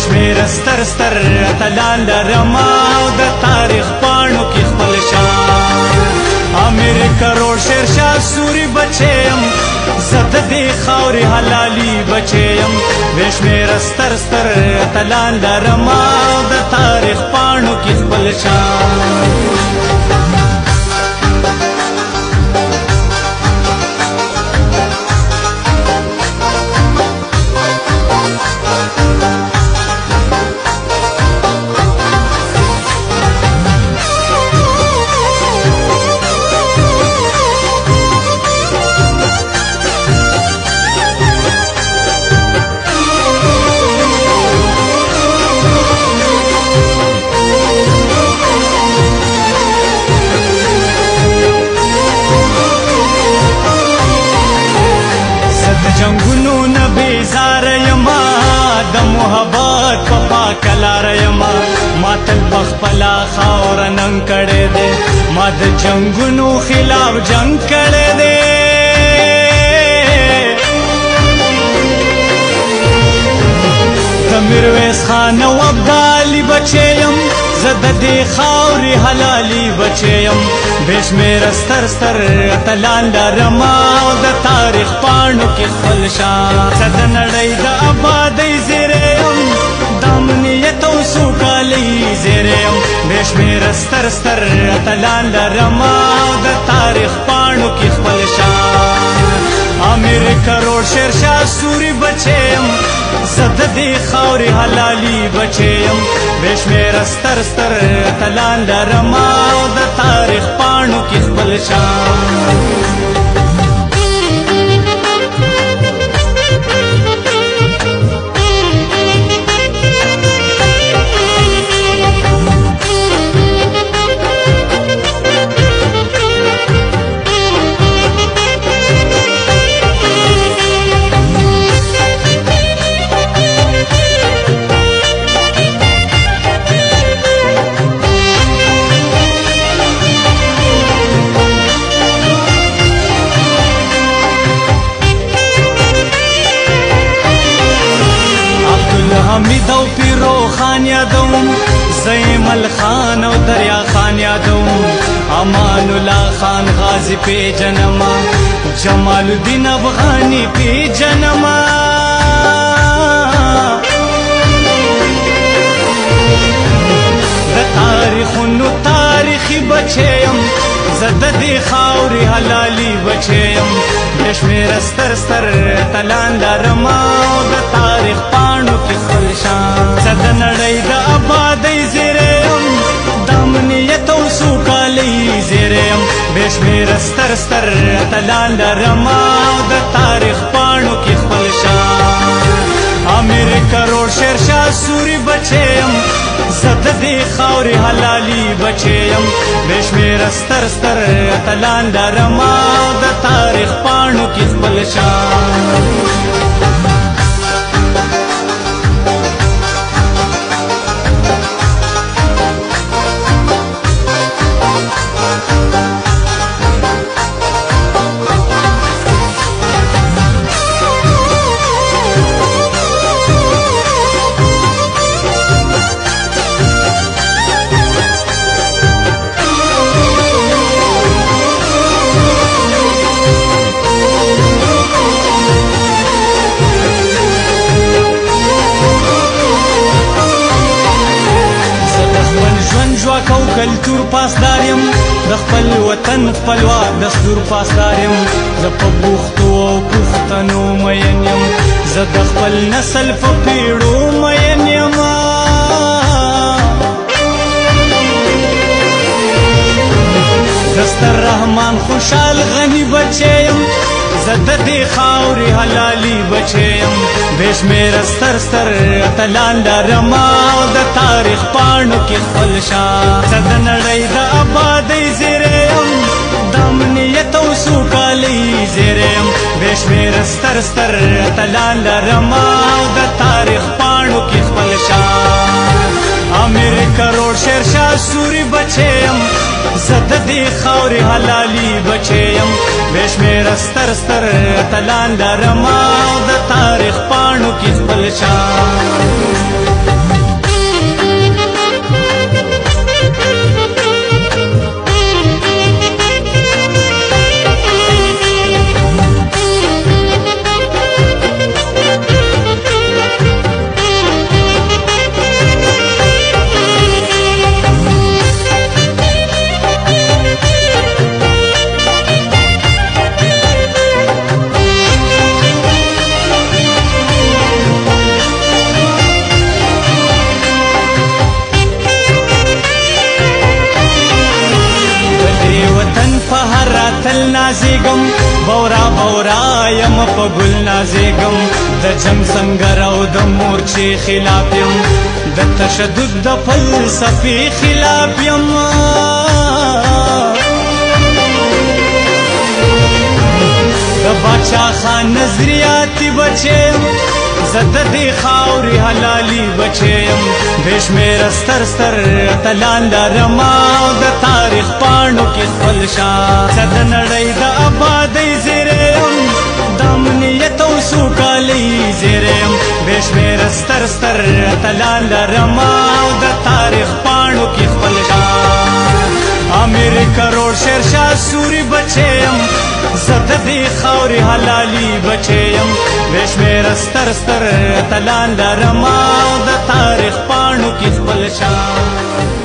بشمیر ستر ستر اتلان لرما د تاریخ پاڼو کې خپل شان امیر کروڑ شیرشاه سوری بچیم زد دې خاورې حلالي بچیم بشمیر ستر ستر اتلان لرما د تاریخ پاڼو کې خپل شان جنگونو نه بیزار یما د محبت په پاکلار یما ما تل بخپلا خاور نن کړه دې ما د جنگونو خلاف جنگ کړه دې د میرویس خان او ابدالي بچیم زد دې خاورې حلالي بچیم بشمیر ستر ستر اتلان لرما د تاریخ پاڼو کې خپل شان زد نړۍ د آبادۍ زیری یم د امنیت او سوکالۍ زیری یم بشمیر ستر ستر اتلان لرما د تاریخ پاڼو کې خپل شان امیر کروڑ شیرشاه سوری بچیم زد دې خاورې حلالي بچیم بشمیر ستر ستر اتلان لرما د تاریخ پاڼو کې خپل شان حمید او پیرو خان یادوم زیمل خان او دریا خان یادوم امان الله خان غازی پی جنما جمال الدین افغانی پی جنما د تاریخونو تاریخی بچیم زد دې خاورې حلالي بچیم بشمیر ستر ستر اتلان لرما د تاریخ پاڼو کې خپل شان زد نړۍ د آبادۍ زیری یم د امنیت او سوکالۍ زیری یم بشمیر ستر ستر اتلان لرما د تاریخ پاڼو کې خپل شان امیر کروڑ شیرشاه سوری بچیم زد دې خاورې حلالي بچیم بشمیر ستر ستر اتلان لرما د تاریخ پاڼو کې خپل شان کو کلتور پاسدار یم د خپل وطن خپلواک دستور پاسدار یم زه په پوښتو او پوښتنو مین یم زه د خپل نسل په پیړو مین یم دستر رحمان خوشحال غنی بچیم زد دې خاورې حلالي بچیم بشمیر ستر ستر اتلان لرما د تاریخ پاڼو کې خپل شان زد نړۍ د آبادۍ زیری یم د امنیت او سوکالۍ زیری یم بشمیر ستر ستر اتلان لرما د تاریخ پاڼو کې خپل شان امیر کروڑ شیرشاه سوری بچیم زد دې خاورې حلالي بچیم بشمیر ستر ستر اتلان لرما د تاریخ پاڼو کې خپل شان تل نازیګم بورا بورا یم په ګل نازیګم د جنگ سنگر او د مورچې خلاف یم د تشدد د فلسفې خلاف یم د باچا خان نظریاتي بچیم زه د دې خاورې حلالي بچیم بې شمېره ستر ستر اتلان لرم او د تاریخ پاڼو کې خپل شان زه د نړۍ د ابادۍ زیری یم د امنیت او سوکالۍ زیری یم بې شمېره ستر ستر اتلان لرم او د تاریخ پاڼو کې خپل شان امیر کروڑ شیرشاه سوري بچیم زه د دې خاورې حلالي بچیم بې شمېره ستر ستر اتلان لرم او د تاریخ پاڼو کې خپل شان